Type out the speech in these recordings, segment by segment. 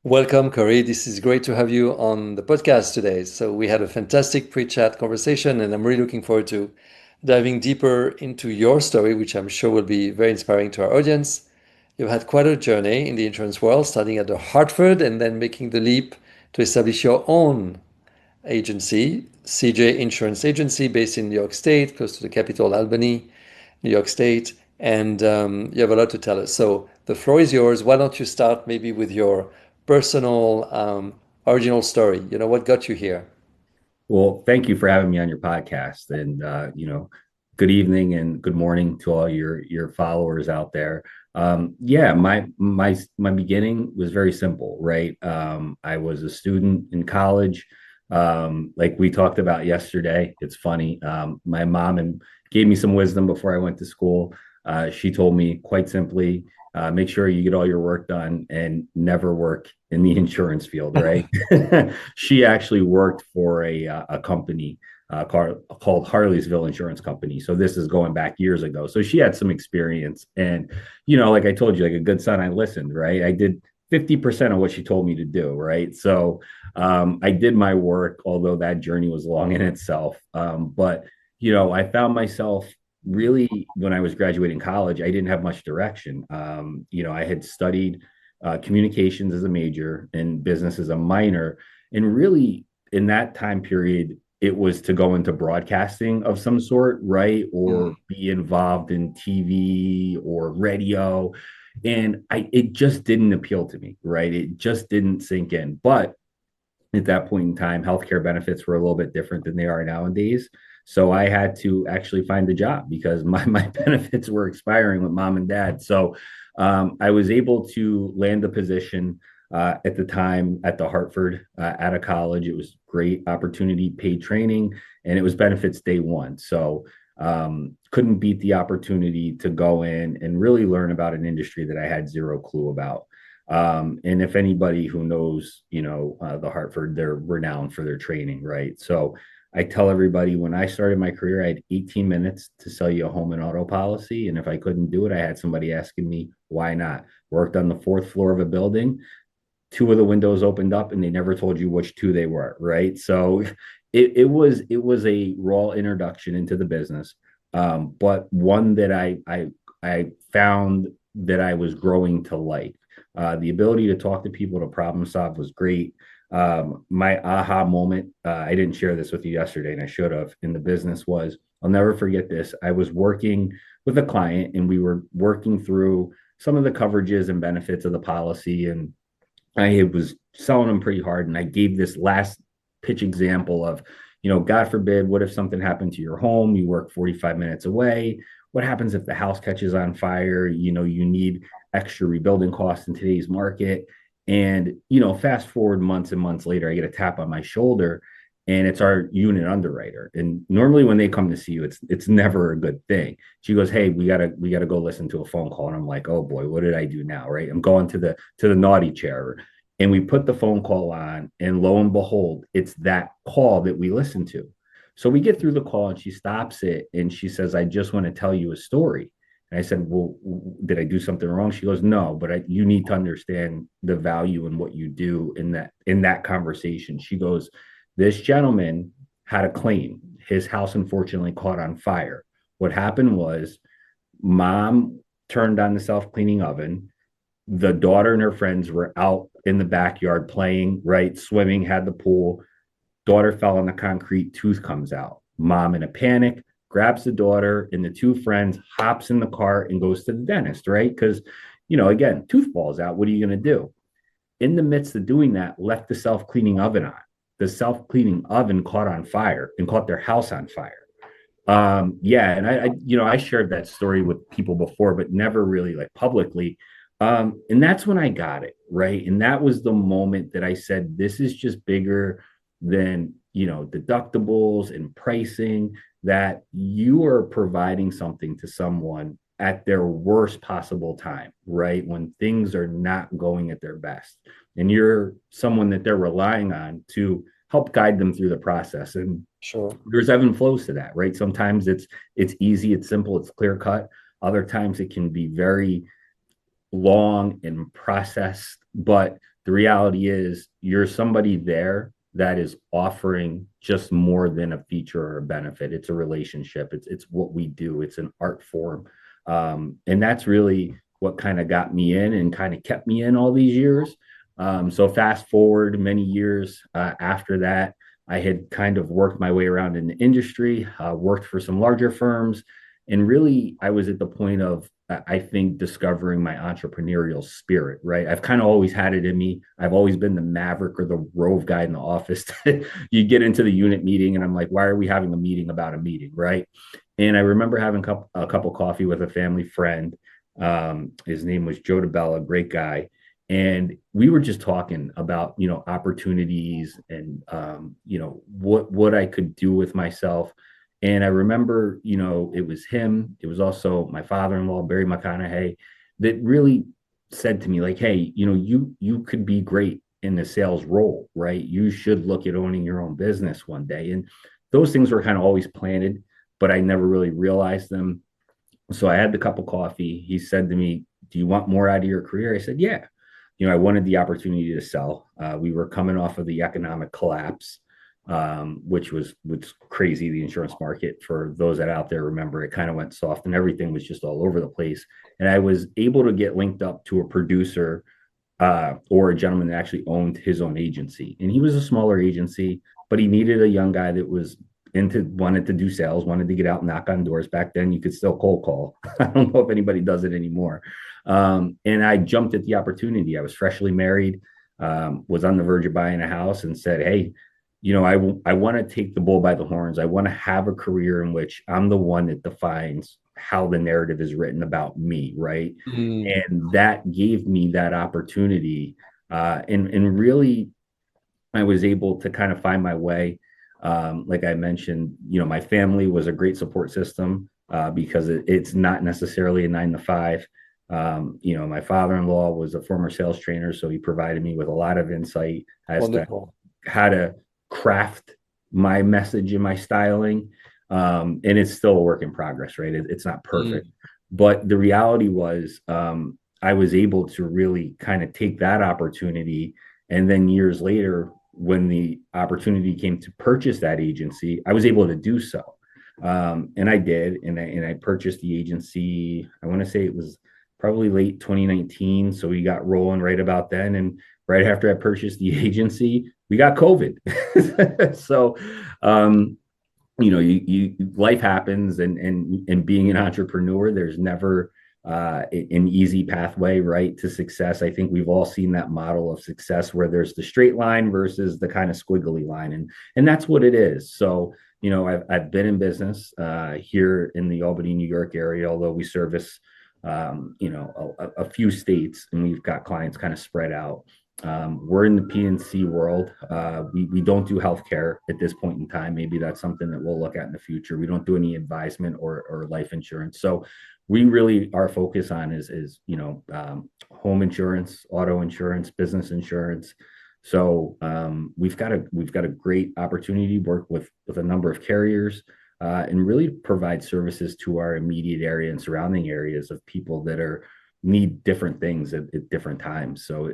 Welcome, Cory. This is great to have you on the podcast today. So, we had a fantastic pre chat conversation, and I'm really looking forward to diving deeper into your story, which I'm sure will be very inspiring to our audience. You've had quite a journey in the insurance world, starting at the Hartford and then making the leap to establish your own agency, CJ Insurance Agency, based in New York State, close to the capital, Albany, New York State. And you have a lot to tell us. So the floor is yours. Why don't you start maybe with your personal original story? What got you here? Well, thank you for having me on your podcast, and good evening and good morning to all your followers out there. Yeah, my beginning was very simple, right? I was a student in college, like we talked about yesterday. It's funny. My mom and gave me some wisdom before I went to school. She told me quite simply, make sure you get all your work done and never work in the insurance field, right? She actually worked for a company called Harleysville Insurance Company. So this is going back years ago. So she had some experience. And, like I told you, like a good son, I listened, right? I did 50% of what she told me to do, right? So I did my work, although that journey was long in itself. But, I found myself really when I was graduating college, I didn't have much direction. I had studied communications as a major and business as a minor. And really, in that time period, it was to go into broadcasting of some sort, right? Or Mm. be involved in TV or radio. And it just didn't appeal to me, right? It just didn't sink in. But at that point in time, healthcare benefits were a little bit different than they are nowadays. So I had to actually find a job because my benefits were expiring with mom and dad. So I was able to land a position at the time at the Hartford at a college. It was great opportunity, paid training, and it was benefits day one. So couldn't beat the opportunity to go in and really learn about an industry that I had zero clue about. And if anybody who knows, the Hartford, they're renowned for their training, right? So I tell everybody when I started my career, I had 18 minutes to sell you a home and auto policy. And if I couldn't do it, I had somebody asking me, why not? Worked on the fourth floor of a building. Two of the windows opened up and they never told you which two they were, right? So it was a raw introduction into the business, but one that I found that I was growing to like. The ability to talk to people, to problem solve was great. My aha moment, I didn't share this with you yesterday, and I should have, in the business was, I'll never forget this. I was working with a client, and we were working through some of the coverages and benefits of the policy, and I was selling them pretty hard. And I gave this last pitch example of, God forbid, what if something happened to your home? You work 45 minutes away. What happens if the house catches on fire? You need extra rebuilding costs in today's market. And, fast forward months and months later, I get a tap on my shoulder and it's our unit underwriter. And normally when they come to see you, it's never a good thing. She goes, "Hey, we gotta go listen to a phone call." And I'm like, "Oh boy, what did I do now?" Right. I'm going to the naughty chair. And we put the phone call on, and lo and behold, it's that call that we listen to. So we get through the call and she stops it and she says, "I just want to tell you a story." And I said, "Well, did I do something wrong?" She goes, "No, but you need to understand the value in what you do in that conversation." She goes, "This gentleman had a claim. His house unfortunately caught on fire. What happened was mom turned on the self-cleaning oven. The daughter and her friends were out in the backyard playing, right? Swimming, had the pool. Daughter fell on the concrete, tooth comes out. Mom, in a panic, grabs the daughter and the two friends, hops in the car and goes to the dentist, right? Because, again, tooth falls out. What are you going to do?" In the midst of doing that, left the self cleaning oven on. The self cleaning oven caught on fire and caught their house on fire. Yeah, and I shared that story with people before, but never really like publicly. And that's when I got it, right? And that was the moment that I said, this is just bigger than, deductibles and pricing, that you are providing something to someone at their worst possible time, right? When things are not going at their best. And you're someone that they're relying on to help guide them through the process. And Sure. there's ebb and flows to that, right? Sometimes it's easy, it's simple, it's clear cut. Other times it can be very long and processed, but the reality is you're somebody there that is offering just more than a feature or a benefit. It's a relationship. It's what we do. It's an art form, and that's really what kind of got me in and kind of kept me in all these years. So fast forward many years after that, I had kind of worked my way around in the industry, worked for some larger firms, and really I was at the point of I think discovering my entrepreneurial spirit, right? I've kind of always had it in me. I've always been the maverick or the rove guy in the office. You get into the unit meeting and I'm like, why are we having a meeting about a meeting, right? And I remember having a cup of coffee with a family friend. His name was Joe DeBella, great guy. And we were just talking about, opportunities and, what I could do with myself. And I remember, it was him. It was also my father-in-law, Barry McConaughey, that really said to me, like, hey, you could be great in the sales role, right? You should look at owning your own business one day. And those things were kind of always planted, but I never really realized them. So I had the cup of coffee. He said to me, do you want more out of your career? I said, yeah. I wanted the opportunity to sell. We were coming off of the economic collapse, which was crazy. The insurance market, for those that out there remember, it kind of went soft and everything was just all over the place. And I was able to get linked up to a producer or a gentleman that actually owned his own agency. And he was a smaller agency, but he needed a young guy that was wanted to do sales, wanted to get out and knock on doors. Back then, you could still cold call. I don't know if anybody does it anymore. And I jumped at the opportunity. I was freshly married, was on the verge of buying a house, and said, hey, I want to take the bull by the horns. I want to have a career in which I'm the one that defines how the narrative is written about me, right? Mm. And that gave me that opportunity. And really, I was able to kind of find my way. Like I mentioned, my family was a great support system because it's not necessarily a 9 to 5. My father-in-law was a former sales trainer, so he provided me with a lot of insight as to Wonderful. how to craft my message and my styling. And it's still a work in progress, right? It's not perfect. Mm. But the reality was, I was able to really kind of take that opportunity. And then years later, when the opportunity came to purchase that agency, I was able to do so. And I did. And I purchased the agency, I want to say it was probably late 2019. So we got rolling right about then. And right after I purchased the agency, we got COVID. So, life happens, and being an entrepreneur, there's never an easy pathway, right, to success. I think we've all seen that model of success where there's the straight line versus the kind of squiggly line, and that's what it is. So, I've been in business here in the Albany, New York area, although we service a few states, and we've got clients kind of spread out. We're in the P&C world. We don't do healthcare at this point in time. Maybe that's something that we'll look at in the future. We don't do any advisement or life insurance. So we really, our focus on is home insurance, auto insurance, business insurance. So we've got a great opportunity to work with a number of carriers and really provide services to our immediate area and surrounding areas of people that need different things at different times. So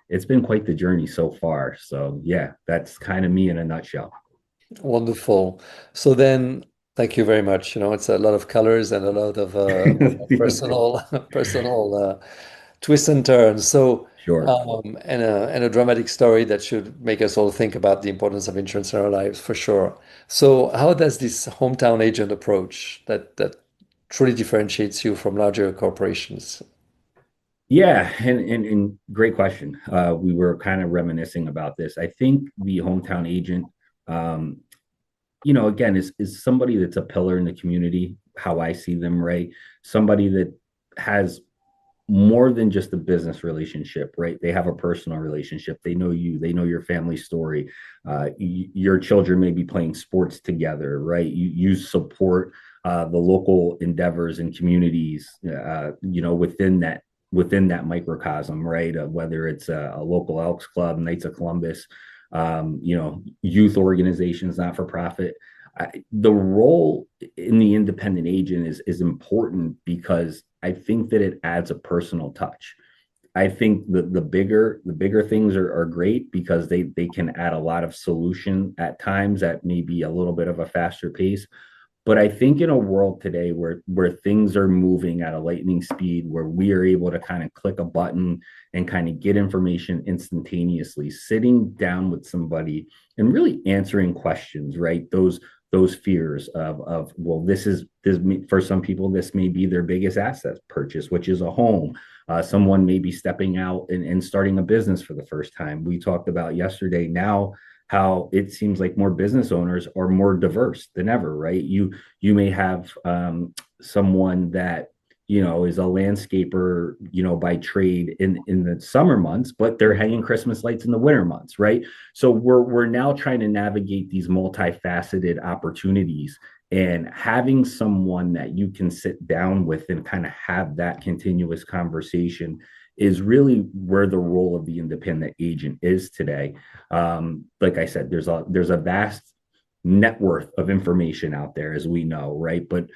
it's been quite the journey so far. So yeah, that's kind of me in a nutshell. Wonderful. So then, thank you very much. It's a lot of colors and a lot of personal, personal twists and turns. So, Sure. and a dramatic story that should make us all think about the importance of insurance in our lives for sure. So, how does this hometown agent approach that truly differentiates you from larger corporations? Yeah, and great question. We were kind of reminiscing about this. I think the hometown agent, um, again, is somebody that's a pillar in the community, how I see them, right? Somebody that has more than just a business relationship, right? They have a personal relationship. They know you, they know your family story. Your children may be playing sports together, right? You support the local endeavors and communities, within that microcosm, right? Whether it's a local Elks Club, Knights of Columbus, youth organizations, not for profit. The role in the independent agent is important because I think that it adds a personal touch. I think the bigger things are great because they can add a lot of solution at times at maybe a little bit of a faster pace. But I think in a world today where things are moving at a lightning speed, where we are able to kind of click a button and kind of get information instantaneously, sitting down with somebody and really answering questions, right? Those fears of well, this for some people, this may be their biggest asset purchase, which is a home. Someone may be stepping out and starting a business for the first time. We talked about yesterday now how it seems like more business owners are more diverse than ever, right? You may have someone that is a landscaper, by trade in the summer months, but they're hanging Christmas lights in the winter months, right? So we're now trying to navigate these multifaceted opportunities, and having someone that you can sit down with and kind of have that continuous conversation is really where the role of the independent agent is today. Like I said, there's a vast net worth of information out there, as we know, right? But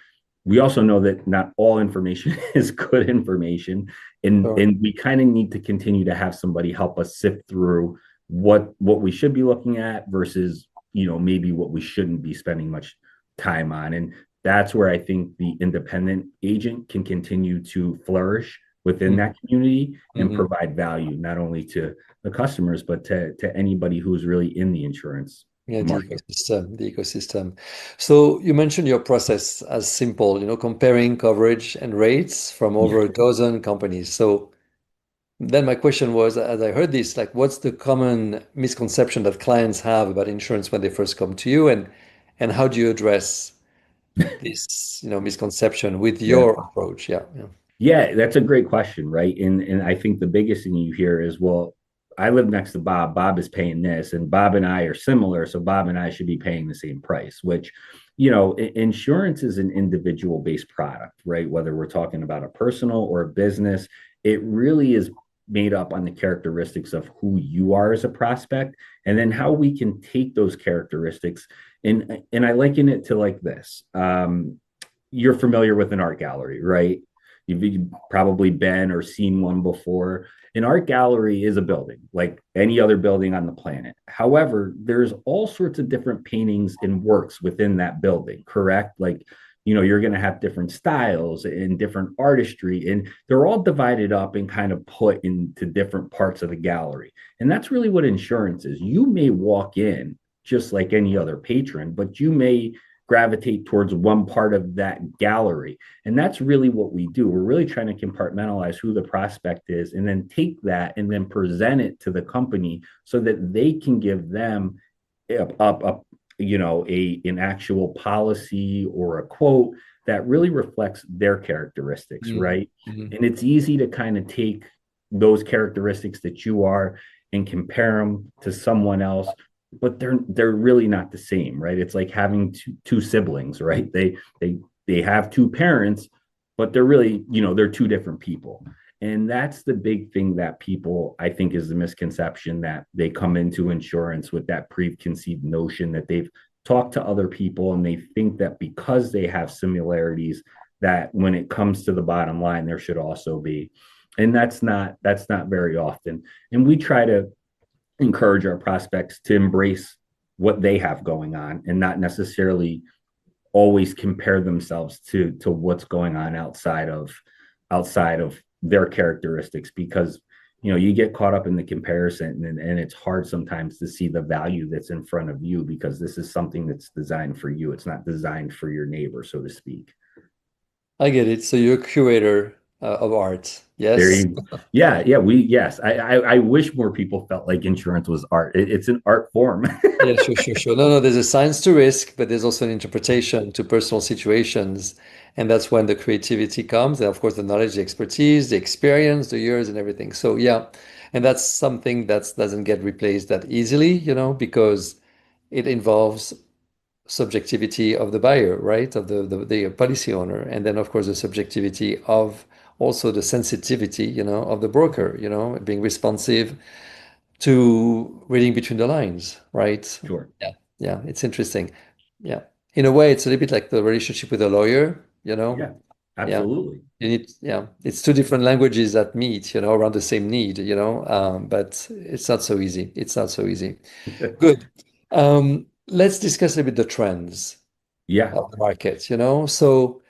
we also know that not all information is good information, and Sure. and we kind of need to continue to have somebody help us sift through what we should be looking at versus maybe what we shouldn't be spending much time on. And that's where I think the independent agent can continue to flourish within that community and Mm-hmm. provide value not only to the customers but to anybody who's really in the insurance Yeah, the market. ecosystem, the ecosystem. So you mentioned your process as simple, comparing coverage and rates from Yeah. over a dozen companies. So then my question was, as I heard this, like, what's the common misconception that clients have about insurance when they first come to you, and how do you address this, misconception with Yeah. your approach? Yeah, yeah. Yeah, that's a great question, right? And I think the biggest thing you hear is, well, I live next to Bob. Bob is paying this, and Bob and I are similar, so Bob and I should be paying the same price. Which, insurance is an individual-based product, right? Whether we're talking about a personal or a business, it really is made up on the characteristics of who you are as a prospect, and then how we can take those characteristics. And I liken it to like this. You're familiar with an art gallery, right? You've probably been or seen one before. An art gallery is a building like any other building on the planet. However, there's all sorts of different paintings and works within that building, correct? Like, you're going to have different styles and different artistry, and they're all divided up and kind of put into different parts of the gallery. And that's really what insurance is. You may walk in just like any other patron, but you may gravitate towards one part of that gallery. And that's really what we do. We're really trying to compartmentalize who the prospect is and then take that and then present it to the company so that they can give them an actual policy or a quote that really reflects their characteristics, right? Mm-hmm. And it's easy to kind of take those characteristics that you are and compare them to someone else, but they're really not the same, right? It's like having two siblings, right? They have two parents, but they're really, they're two different people. And that's the big thing that people, I think, is the misconception, that they come into insurance with that preconceived notion that they've talked to other people and they think that because they have similarities, that when it comes to the bottom line, there should also be. And that's not very often. And we try to encourage our prospects to embrace what they have going on and not necessarily always compare themselves to what's going on outside of their characteristics, because you get caught up in the comparison, and it's hard sometimes to see the value that's in front of you, because this is something that's designed for you. It's not designed for your neighbor, so to speak. I get it. So you're a curator of art. There Yes. you, yeah, yeah. Yes. I wish more people felt like insurance was art. It's an art form. Yeah, sure, sure, sure. No, no, there's a science to risk, but there's also an interpretation to personal situations. And that's when the creativity comes. And of course, the knowledge, the expertise, the experience, the years and everything. So, yeah. And that's something that doesn't get replaced that easily, because it involves subjectivity of the buyer, right? Of the policy owner. And then, of course, the subjectivity of also the sensitivity, of the broker, being responsive to reading between the lines, right? Sure. Yeah, yeah, it's interesting. Yeah. In a way, it's a little bit like the relationship with a lawyer, Yeah, Yeah. Absolutely. You need, yeah, it's two different languages that meet, around the same need, but it's not so easy. It's not so easy. Good. Let's discuss a bit the trends Yeah. of the market, So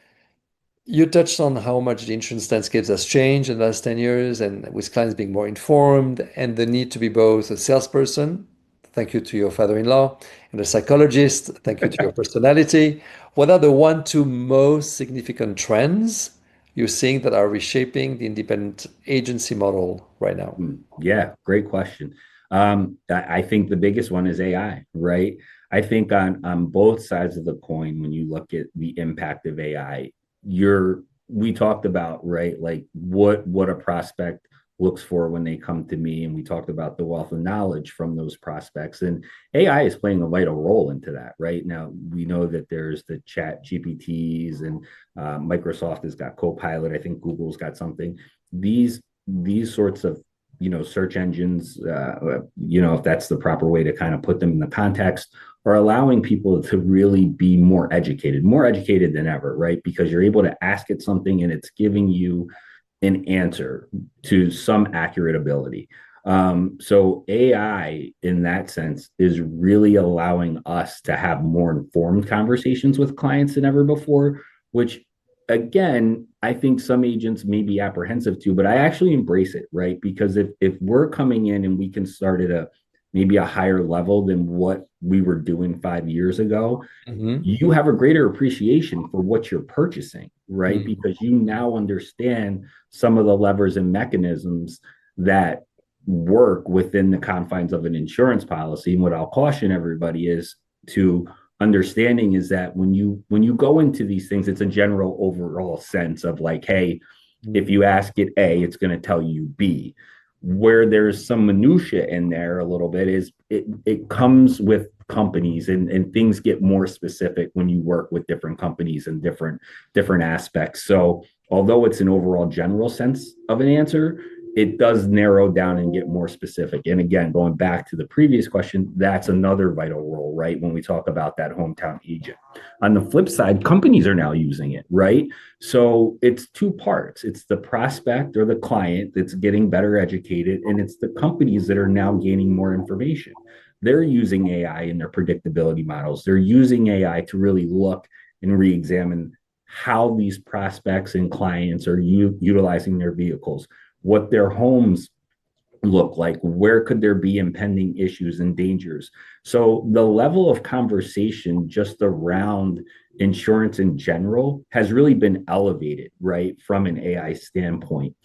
you touched on how much the insurance landscape has changed in the last 10 years and with clients being more informed and the need to be both a salesperson, thank you to your father-in-law, and a psychologist, thank you to your personality. What are the one, two most significant trends you're seeing that are reshaping the independent agency model right now? Yeah, great question. I think the biggest one is AI, right? I think on both sides of the coin, when you look at the impact of AI, you're we talked about, right, like what a prospect looks for when they come to me, and we talked about the wealth of knowledge from those prospects, and AI is playing a vital role into that. Right now, we know that there's the Chat GPTs, and Microsoft has got Copilot. I think Google's got something. These sorts of search engines, if that's the proper way to kind of put them in the context, are allowing people to really be more educated than ever, right? Because you're able to ask it something and it's giving you an answer to some accurate ability. So AI, in that sense, is really allowing us to have more informed conversations with clients than ever before, which again, I think some agents may be apprehensive to, but I actually embrace it, right? Because if we're coming in and we can start at a maybe a higher level than what we were doing 5 years ago, Hmm. you have a greater appreciation for what you're purchasing, right? Hmm. Because you now understand some of the levers and mechanisms that work within the confines of an insurance policy. And what I'll caution everybody is to understanding is that when you go into these things, it's a general overall sense of like, hey, if you ask it A, it's going to tell you B. Where there's some minutia in there a little bit is it comes with companies, and things get more specific when you work with different companies and different aspects. So although it's an overall general sense of an answer, it does narrow down and get more specific. And again, going back to the previous question, that's another vital role, right? When we talk about that hometown agent. On the flip side, companies are now using it, right? So it's two parts. It's the prospect or the client that's getting better educated, and it's the companies that are now gaining more information. They're using AI in their predictability models. They're using AI to really look and re-examine how these prospects and clients are utilizing their vehicles, what their homes look like, where could there be impending issues and dangers. So the level of conversation just around insurance in general has really been elevated, right, from an AI standpoint.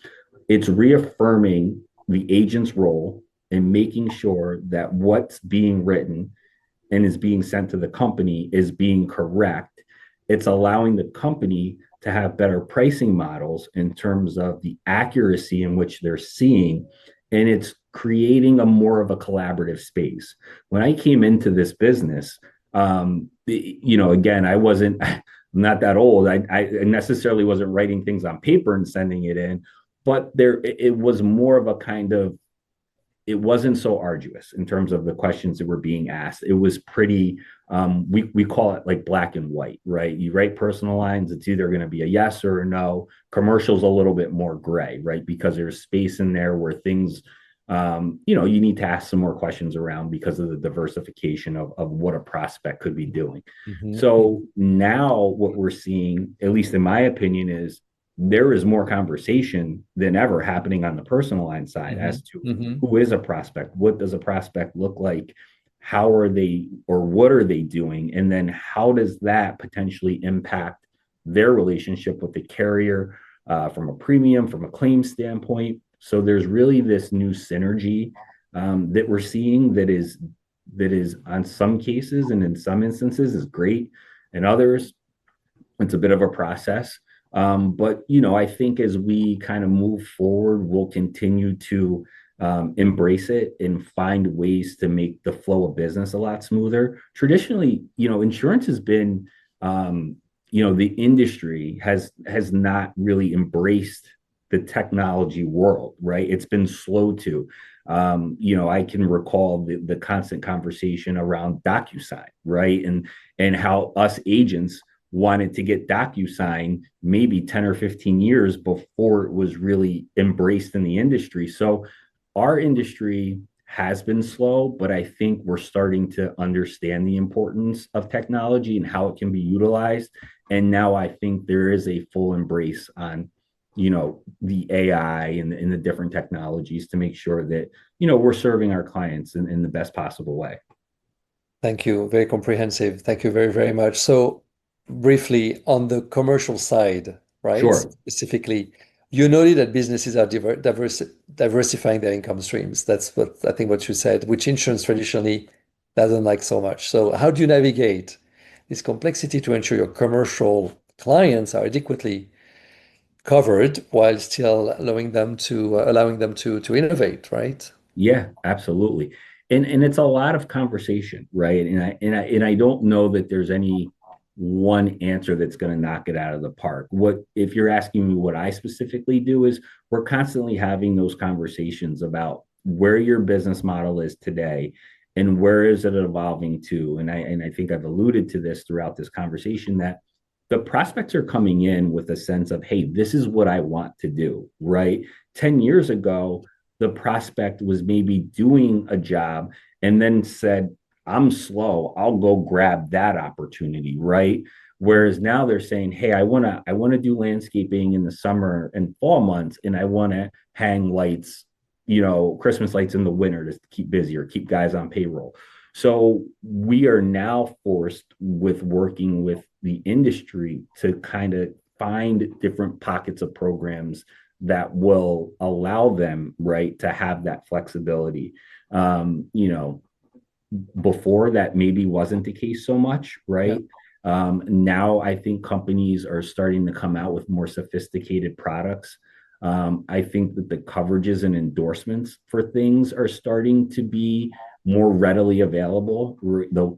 It's reaffirming the agent's role in making sure that what's being written and is being sent to the company is being correct. It's allowing the company to have better pricing models in terms of the accuracy in which they're seeing, and it's creating a more of a collaborative space. When I came into this business, again, I wasn't I'm not that old. I necessarily wasn't writing things on paper and sending it in, but it was more of a kind of, it wasn't so arduous in terms of the questions that were being asked. It was pretty, we call it like black and white, right? You write personal lines, it's either going to be a yes or a no. Commercial's a little bit more gray, right? Because there's space in there where things, you need to ask some more questions around because of the diversification of what a prospect could be doing. Hmm. So now what we're seeing, at least in my opinion, is there is more conversation than ever happening on the personal line side Hmm. as to Hmm. who is a prospect, what does a prospect look like, how are they, or what are they doing, and then how does that potentially impact their relationship with the carrier, from a premium, from a claim standpoint. So there's really this new synergy, that we're seeing that is on some cases and in some instances is great, and others it's a bit of a process. But I think as we kind of move forward, we'll continue to embrace it and find ways to make the flow of business a lot smoother. Traditionally, insurance has been, the industry has not really embraced the technology world, right? It's been slow to. I can recall the constant conversation around DocuSign, right? And how us agents wanted to get DocuSign maybe 10 or 15 years before it was really embraced in the industry. So our industry has been slow, but I think we're starting to understand the importance of technology and how it can be utilized. And now I think there is a full embrace on, the AI and the different technologies to make sure that, we're serving our clients in the best possible way. Thank you. Very comprehensive. Thank you very, very much. So, briefly, on the commercial side, right? Sure. Specifically, you noted that businesses are diversifying their income streams. That's what I think what you said, which insurance traditionally doesn't like so much. So, how do you navigate this complexity to ensure your commercial clients are adequately covered while still allowing them to innovate, right? Yeah, absolutely. And it's a lot of conversation, right? And I don't know that there's any one answer that's going to knock it out of the park. What if you're asking me what I specifically do is we're constantly having those conversations about where your business model is today and where is it evolving to. And I think I've alluded to this throughout this conversation that the prospects are coming in with a sense of, hey, this is what I want to do, right? 10 years ago, the prospect was maybe doing a job and then said, I'm slow, I'll go grab that opportunity, right? Whereas now they're saying, hey, I want to do landscaping in the summer and fall months, and I want to hang lights, Christmas lights in the winter to keep busy or keep guys on payroll. So we are now forced with working with the industry to kind of find different pockets of programs that will allow them, right, to have that flexibility. Before that maybe wasn't the case so much, Yeah. right? Now I think companies are starting to come out with more sophisticated products. I think that the coverages and endorsements for things are starting to be more readily available.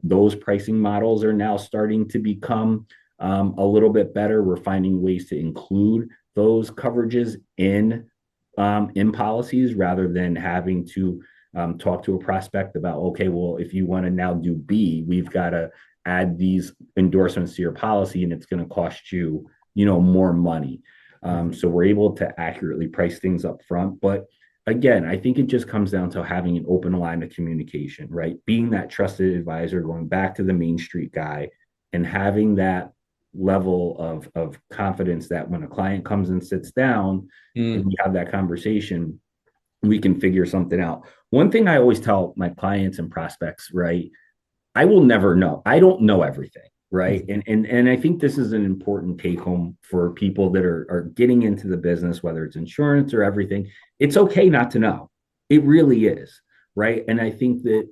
Those pricing models are now starting to become a little bit better. We're finding ways to include those coverages in policies rather than having to talk to a prospect about, okay, well, if you want to now do B, we've got to add these endorsements to your policy and it's going to cost you, more money. So we're able to accurately price things up front. But again, I think it just comes down to having an open line of communication, right? Being that trusted advisor, going back to the Main Street guy and having that level of confidence that when a client comes and sits down and Mm, we have that conversation, we can figure something out. One thing I always tell my clients and prospects, right? I will never know. I don't know everything, right? mhm, And I think this is an important take home for people that are getting into the business, whether it's insurance or everything. It's okay not to know. It really is, right? And I think that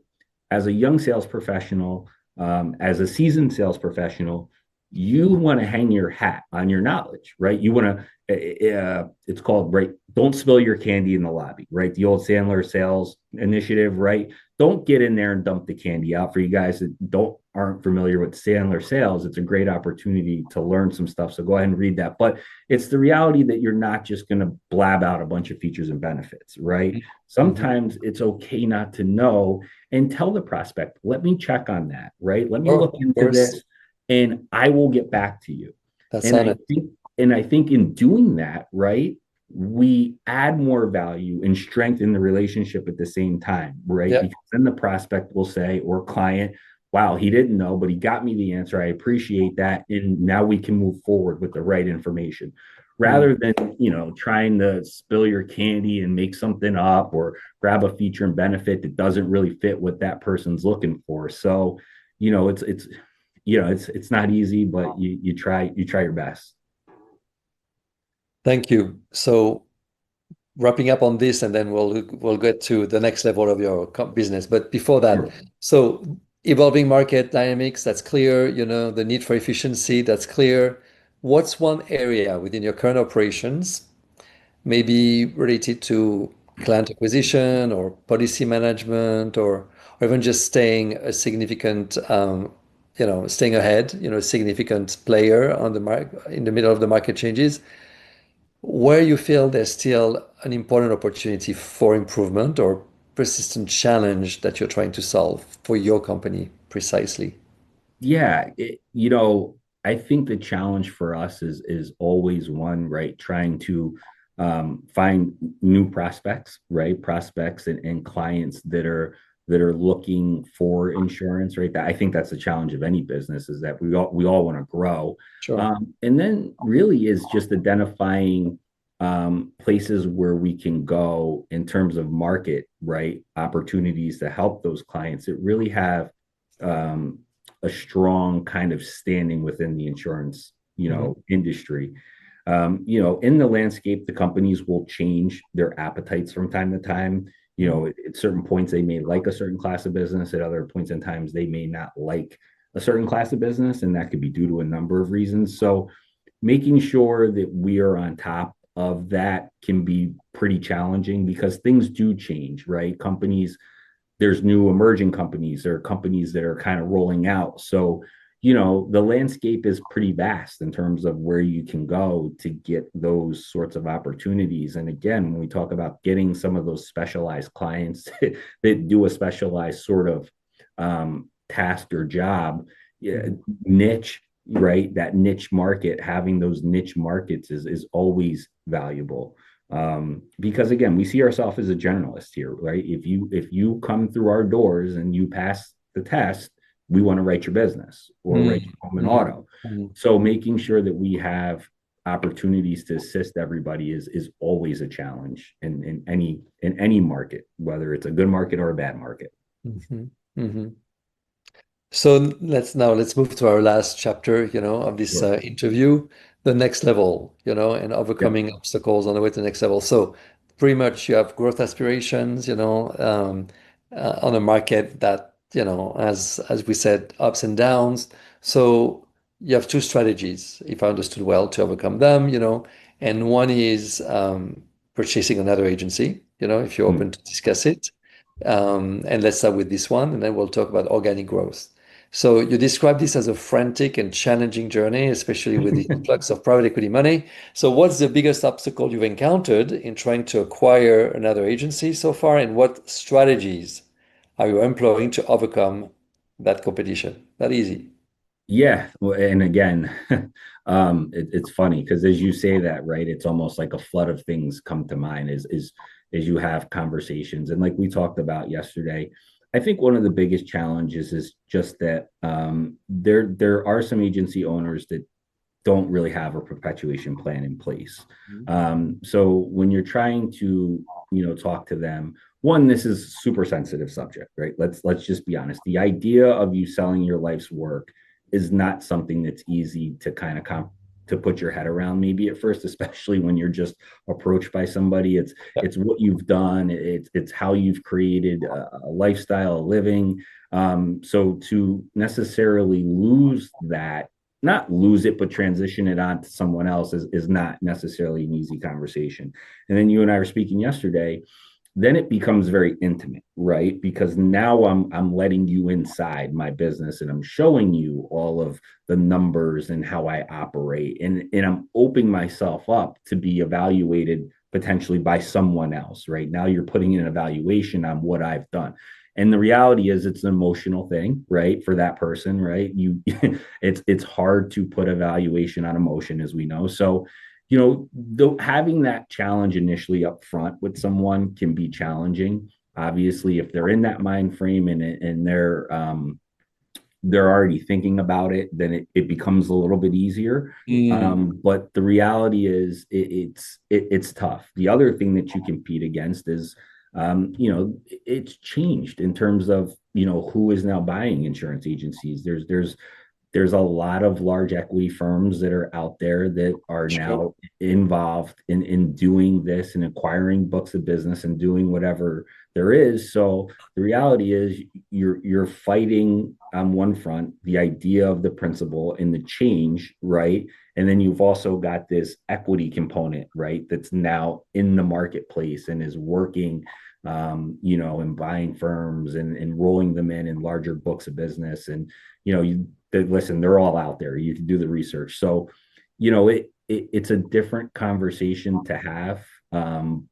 as a young sales professional, as a seasoned sales professional, you want to hang your hat on your knowledge, right? You want to, it's called, right? Don't spill your candy in the lobby, right? The old Sandler sales initiative, right? Don't get in there and dump the candy out. For you guys that aren't familiar with Sandler sales, it's a great opportunity to learn some stuff. So go ahead and read that. But it's the reality that you're not just going to blab out a bunch of features and benefits, right? mhm. Sometimes it's okay not to know and tell the prospect, let me check on that, right? Let me Oh, look of into course. this and I will get back to you. That's And on I it. think and I think in doing that, right, we add more value and strengthen the relationship at the same time, right? Yeah. Because then the prospect will say, or client, wow, he didn't know, but he got me the answer. I appreciate that. And now we can move forward with the right information Mm. rather than, trying to spill your candy and make something up or grab a feature and benefit that doesn't really fit what that person's looking for. So, it's not easy, but you try your best. Thank you. So wrapping up on this, and then we'll get to the next level of your business. But before that, Sure. so evolving market dynamics, that's clear. The need for efficiency, that's clear. What's one area within your current operations, maybe related to client acquisition or policy management, or even just staying a significant, staying ahead, a significant player on the in the middle of the market changes, where you feel there's still an important opportunity for improvement or persistent challenge that you're trying to solve for your company precisely? Yeah, I think the challenge for us is always one, right? Trying to find new prospects, right? Prospects and clients that are looking for insurance, right? That I think that's the challenge of any business is that we all want to grow, Sure. and then really is just identifying places where we can go in terms of market, right? Opportunities to help those clients that really have um, a strong kind of standing within the insurance, Hmm. industry. In the landscape, the companies will change their appetites from time to time. At certain points, they may like a certain class of business. At other points in times, they may not like a certain class of business, and that could be due to a number of reasons. So, making sure that we are on top of that can be pretty challenging because things do change, right? Companies, there's new emerging companies or companies that are kind of rolling out. So, the landscape is pretty vast in terms of where you can go to get those sorts of opportunities. And again, when we talk about getting some of those specialized clients that do a specialized sort of task or job, yeah, Hmm. niche, right? That niche market, having those niche markets is always valuable, because again, we see ourselves as a generalist here, right? If you come through our doors and you pass the test, we want to write your business or write your home and Hmm. auto. Hmm. So making sure that we have opportunities to assist everybody is always a challenge in any market, whether it's a good market or a bad market. Hmm. Hmm. So let's move to our last chapter, of this Sure. interview, the next level, and Yep. overcoming obstacles on the way to the next level. So pretty much you have growth aspirations, on a market that, as we said, ups and downs. So you have two strategies, if I understood well, to overcome them, and one is purchasing another agency, if you're open Mm. to discuss it. And let's start with this one, and then we'll talk about organic growth. So you describe this as a frantic and challenging journey, especially with the influx of private equity money. So what's the biggest obstacle you've encountered in trying to acquire another agency so far, and what strategies are you employing to overcome that competition? Not easy. Yeah, well, and again, it's funny because as you say that, right, it's almost like a flood of things come to mind as you have conversations, and like we talked about yesterday, I think one of the biggest challenges is just that there are some agency owners that don't really have a perpetuation plan in place. So when you're trying to, talk to them, one, this is super sensitive subject, right? Let's just be honest. The idea of you selling your life's work is not something that's easy to kind of to put your head around maybe at first, especially when you're just approached by somebody. Yeah. It's what you've done, it's how you've created a lifestyle, a living. So to necessarily lose that, not lose it, but transition it on to someone else is not necessarily an easy conversation. And then you and I were speaking yesterday, then it becomes very intimate, right? Because now I'm letting you inside my business and I'm showing you all of the numbers and how I operate. And I'm opening myself up to be evaluated potentially by someone else, right? Now you're putting in an evaluation on what I've done. And the reality is it's an emotional thing, right? For that person, right? You it's hard to put evaluation on emotion, as we know. So having that challenge initially up front with someone can be challenging. Obviously, if they're in that mind frame and they're already thinking about it, then it becomes a little bit easier. Mm. But the reality is it's tough. The other thing that you compete against is it's changed in terms of who is now buying insurance agencies. There's a lot of large equity firms that are out there that are Sure. now involved in doing this and acquiring books of business and doing whatever there is. So the reality is you're fighting on one front the idea of the principle and the change, right? And then you've also got this equity component, right? That's now in the marketplace and is working, and buying firms and rolling them in larger books of business. And listen, they're all out there. You can do the research. So, it's a different conversation to have.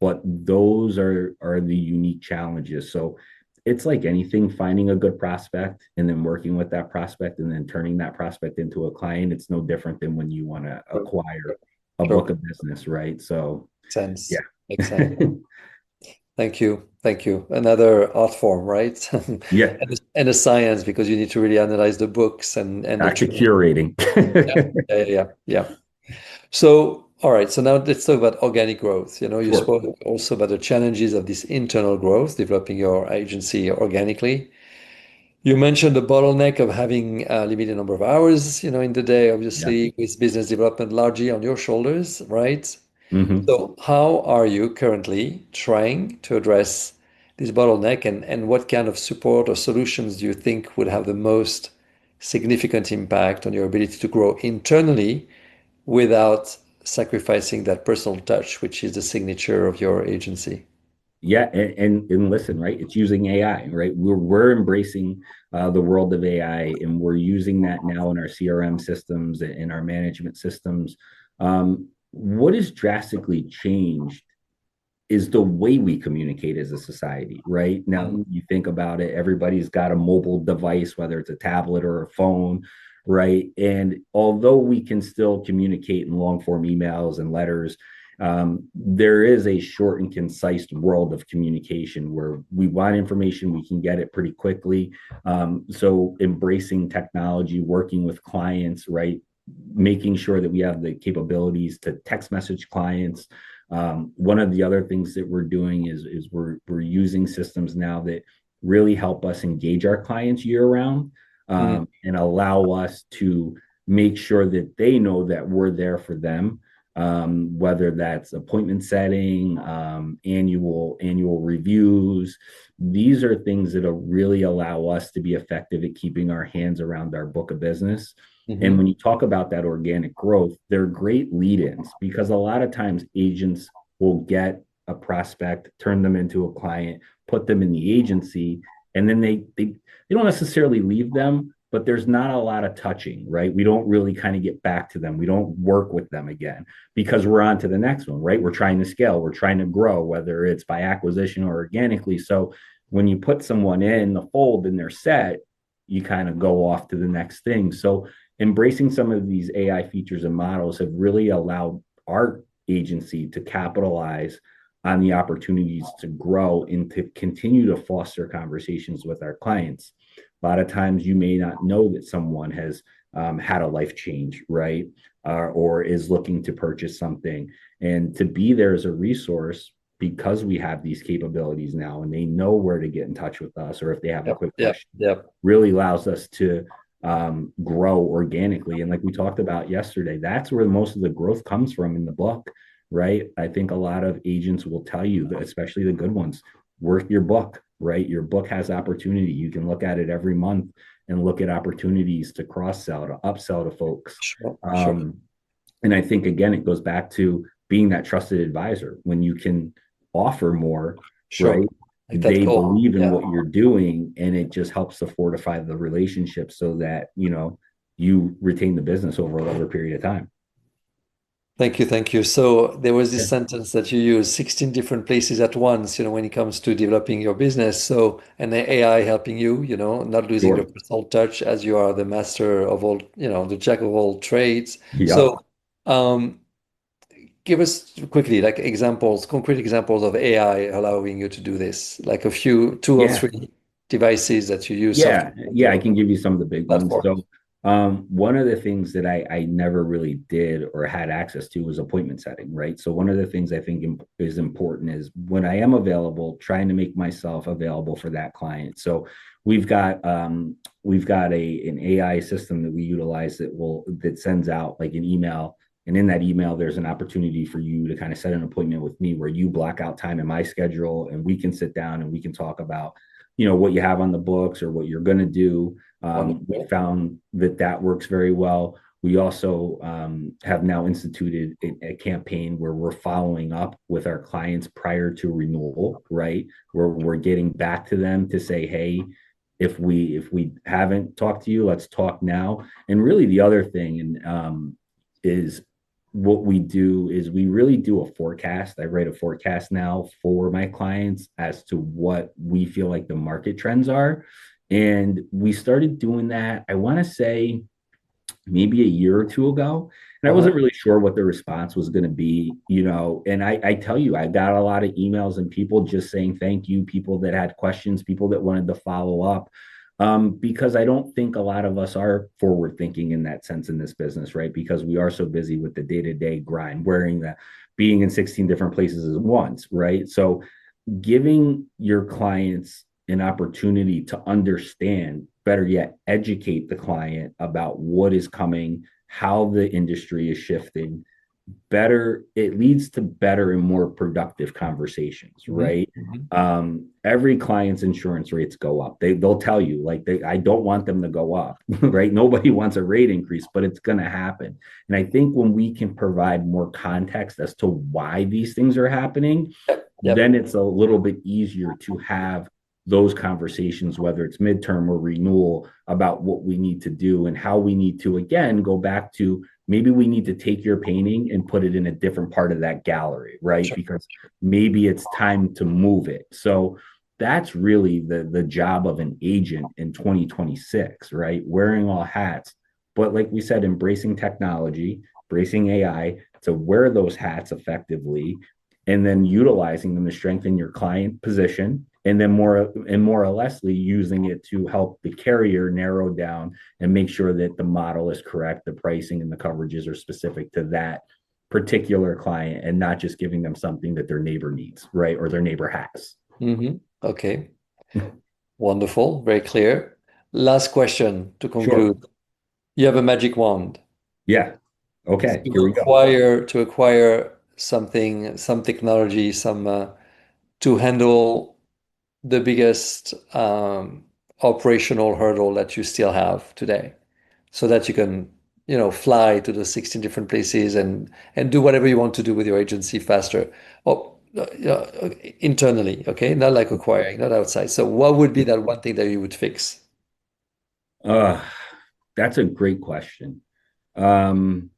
But those are the unique challenges. So it's like anything, finding a good prospect and then working with that prospect and then turning that prospect into a client. It's no different than when you want to Sure. acquire a book Sure. of business, right? So, Sense. Makes sense. yeah. Thank you. Thank you. Another art form, right? Yeah, And a science because you need to really analyze the books and the back to trends. curating. Yeah. Yeah. So, all right. So now let's talk about organic growth. You Sure. spoke also about the challenges of this internal growth, developing your agency organically. You mentioned the bottleneck of having a limited number of hours, in the day, Yeah. obviously, with business development largely on your shoulders, right? Hmm. So, how are you currently trying to address this bottleneck, and what kind of support or solutions do you think would have the most significant impact on your ability to grow internally without sacrificing that personal touch, which is the signature of your agency? Yeah, and listen, right? It's using AI, right? We're embracing the world of AI, and we're using that now in our CRM systems, in our management systems. What has drastically changed is the way we communicate as a society, right? Now, Mm, you think about it, everybody's got a mobile device, whether it's a tablet or a phone, right? And although we can still communicate in long form emails and letters, there is a short and concise world of communication where we want information, we can get it pretty quickly. So, embracing technology, working with clients, right? Making sure that we have the capabilities to text message clients. One of the other things that we're doing is we're using systems now that really help us engage our clients year round, mm, and allow us to make sure that they know that we're there for them. Whether that's appointment setting, annual reviews, these are things that will really allow us to be effective at keeping our hands around our book of business. And mhm, when you talk about that organic growth, they're great lead ins because a lot of times agents will get a prospect, turn them into a client, put them in the agency, and then they don't necessarily leave them, but there's not a lot of touching, right? We don't really kind of get back to them. We don't work with them again because we're on to the next one, right? We're trying to scale, we're trying to grow, whether it's by acquisition or organically. So when you put someone in the fold and they're set, you kind of go off to the next thing. So embracing some of these AI features and models have really allowed our agency to capitalize on the opportunities to grow and to continue to foster conversations with our clients. A lot of times you may not know that someone has had a life change, right? Or is looking to purchase something. And to be there as a resource because we have these capabilities now and they know where to get in touch with us or if they have a yep, quick yep, question yep. really allows us to grow organically. And like we talked about yesterday, that's where most of the growth comes from in the book, right? I think a lot of agents will tell you that, especially the good ones, work your book, right? Your book has opportunity. You can look at it every month and look at opportunities to cross sell, to upsell to folks. Sure, sure, Um, and I think, again, it goes back to being that trusted advisor when you can offer more, right? sure. Like that They call. believe in Yeah. what you're doing and it just helps to fortify the relationship so that, you retain the business over a longer period of time. Thank you, thank you. So there was Yeah. this sentence that you use 16 different places at once, when it comes to developing your business. So, and the AI helping you, not losing the Sure. personal touch as you are the master of all, the jack of all trades. Yep. So, um, give us quickly like examples, concrete examples of AI allowing you to do this, like a few, two or Yeah. three devices that you use, software Yeah, I can give you some of the big ones. platform. So, one of the things that I never really did or had access to was appointment setting, right? So, one of the things I think is important is when I am available, trying to make myself available for that client. So, we've got an AI system that we utilize that sends out like an email, and in that email, there's an opportunity for you to kind of set an appointment with me where you block out time in my schedule, and we can sit down and we can talk about what you have on the books or what you're going to do. We Wonderful. found that works very well. We also have now instituted a campaign where we're following up with our clients prior to renewal, right? Where we're getting back to them to say, hey, if we haven't talked to you, let's talk now. And really, the other thing is what we do is we really do a forecast. I write a forecast now for my clients as to what we feel like the market trends are. And we started doing that, I want to say maybe a year or two ago. And I Uh-huh. wasn't really sure what the response was going to be, and I tell you, I got a lot of emails and people just saying thank you, people that had questions, people that wanted to follow up. Because I don't think a lot of us are forward thinking in that sense in this business, right? Because we are so busy with the day to day grind, wearing that, being in 16 different places at once, right? So giving your clients an opportunity to understand, better yet, educate the client about what is coming, how the industry is shifting, better, it leads to better and more productive conversations, Mhm, right? mhm. Every client's insurance rates go up. They'll tell you, like, I don't want them to go up, right? Nobody wants a rate increase, but it's going to happen. And I think when we can provide more context as to why these things are happening, Yep, yep. then it's a little bit easier to have those conversations, whether it's midterm or renewal, about what we need to do and how we need to, again, go back to, maybe we need to take your painting and put it in a different part of that gallery, right? Sure. Because maybe it's time to move it. So that's really the job of an agent in 2026, right? Wearing all hats. But like we said, embracing technology, embracing AI to wear those hats effectively, and then utilizing them to strengthen your client position, and then more or lessly using it to help the carrier narrow down and make sure that the model is correct, the pricing and the coverages are specific to that particular client, and not just giving them something that their neighbor needs, right? Or their neighbor has. Okay. Wonderful. Very clear. Last question to Sure. conclude. You have a magic wand Yeah. Okay. Here to we go. acquire something, some technology, some to handle the biggest operational hurdle that you still have today, so that you can, fly to the 16 different places and do whatever you want to do with your agency faster. Or internally, okay? Not like acquiring, not outside. So what would be that one thing that you would fix? Uh, that's a great question. Um,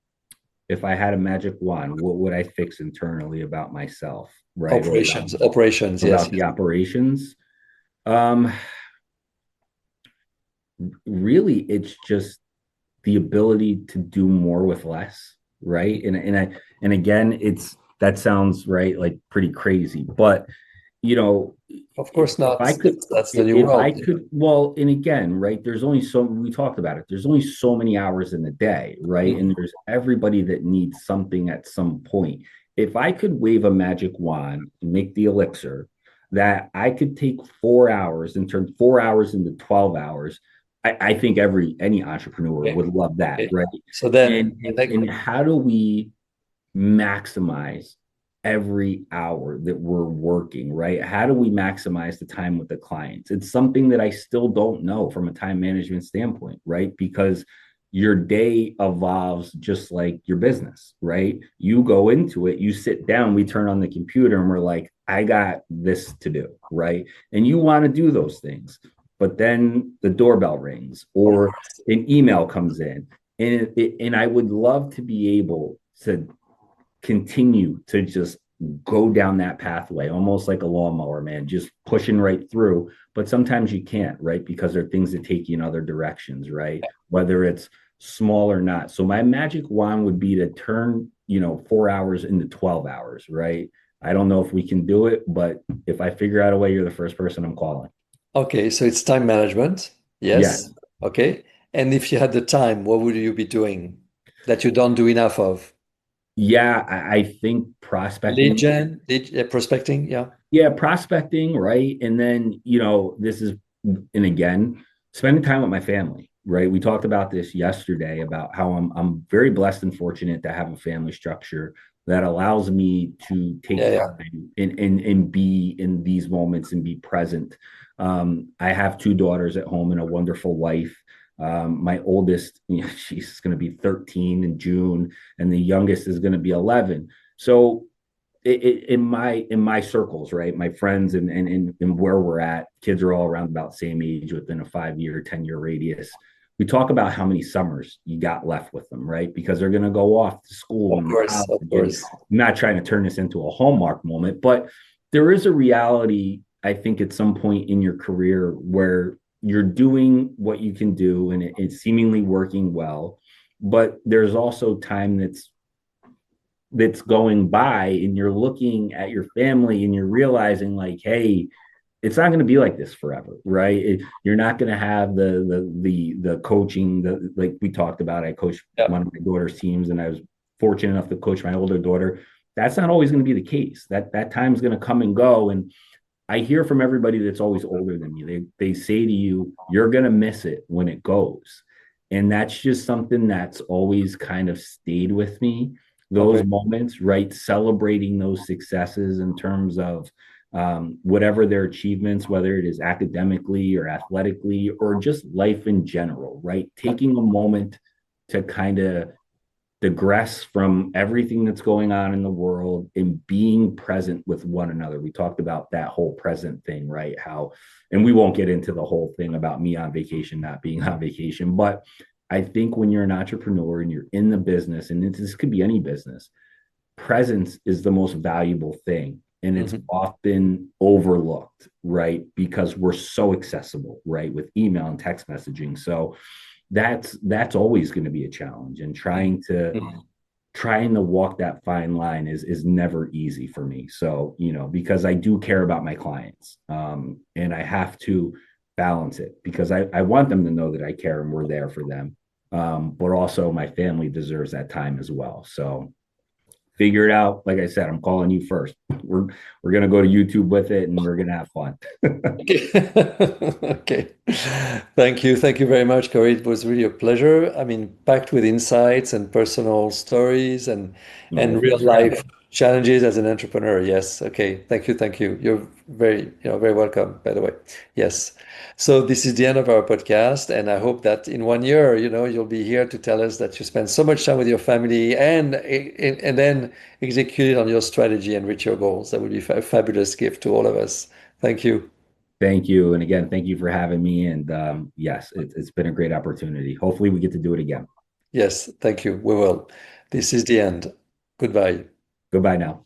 if I had a magic wand, what would I fix internally about myself, right? Or Operations, yes, about yes. the operations? Um, Really, it's just the ability to do more with less, right? And again, it's, that sounds right, like pretty crazy, but you know, Of course if not. I could, That's the new if I world. could, well, and again, right, there's only so, we talked about it, there's only so many hours in the day, right? And Mhm. there's everybody that needs something at some point. If I could wave a magic wand and make the elixir that I could take 4 hours and turn 4 hours into 12 hours, I think any entrepreneur Okay. would love that, Okay. right? So then, And how do we maximize every hour that we're working, right? How do we maximize the time with the clients? It's something that I still don't know from a time management standpoint, right? Because your day evolves just like your business, right? You go into it, you sit down, we turn on the computer and we're like, I got this to do, right? And you want to do those things. But then the doorbell rings of or course. an email comes in. And I would love to be able to continue to just go down that pathway, almost like a lawnmower, man, just pushing right through. But sometimes you can't, right? Because there are things that take you in other directions, right? Whether it's small or not. So my magic wand would be to turn, 4 hours into 12 hours, right? I don't know if we can do it, but if I figure out a way, you're the first person I'm calling. Okay, so it's time management. Yeah. Yes. Okay. And if you had the time, what would you be doing that you don't do enough of? Yeah. I think prospecting. Lead gen, prospecting. Yeah. Yeah, prospecting, right? And then, this is, and again, spending time with my family, right? We talked about this yesterday about how I'm very blessed and fortunate to have a family structure that allows me to take Yeah. Yeah. time and be in these moments and be present. I have two daughters at home and a wonderful wife. My oldest, she's going to be 13 in June, and the youngest is going to be 11. So in my circles, right? My friends and where we're at, kids are all around about the same age within a 5-year, 10-year radius. we talk about how many summers you got left with them, right? Because they're going to go off to school and Of college. And course. I'm not trying to turn this into a Hallmark moment, but there is a reality, I think, at some point in your career where you're doing what you can do and it's seemingly working well. But there's also time that's going by and you're looking at your family and you're realizing like, hey, it's not going to be like this forever, right? You're not going to have the coaching, the like we talked about. I coached Yeah. one of my daughter's teams, and I was fortunate enough to coach my older daughter. That's not always going to be the case. That time is going to come and go. And I hear from everybody that's always older than me. They say to you, "You're going to miss it when it goes," and that's just something that's always kind of stayed with me. Oh, Those very. moments, right? Celebrating those successes in terms of whatever their achievements, whether it is academically or athletically or just life in general, right? Taking a moment to kind of digress from everything that's going on in the world and being present with one another. We talked about that whole present thing, right? How, and we won't get into the whole thing about me on vacation, not being on vacation, but I think when you're an entrepreneur and you're in the business, and this could be any business, presence is the most valuable thing. And it's Mhm. often overlooked, right? Because we're so accessible, right? With email and text messaging. So that's always going to be a challenge. And Mhm. trying to walk that fine line is never easy for me. So, because I do care about my clients. And I have to balance it because I want them to know that I care and we're there for them. But also my family deserves that time as well. So figure it out. Like I said, I'm calling you first. We're gonna go to YouTube with it and we're gonna have fun. Okay. Okay. Thank you very much, Corey. It was really a pleasure. I mean, packed with insights and personal stories No, and thanks real for having life me. challenges as an entrepreneur. Yes. Okay. Thank you. Thank you. You're very welcome, by the way. Yes. So this is the end of our podcast, and I hope that in 1 year, you'll be here to tell us that you spend so much time with your family and then execute on your strategy and reach your goals. That would be a fabulous gift to all of us. Thank you. Thank you. And again, thank you for having me. And yes, it's been a great opportunity. Hopefully we get to do it again. Yes, thank you. We will. This is the end. Goodbye. Goodbye now.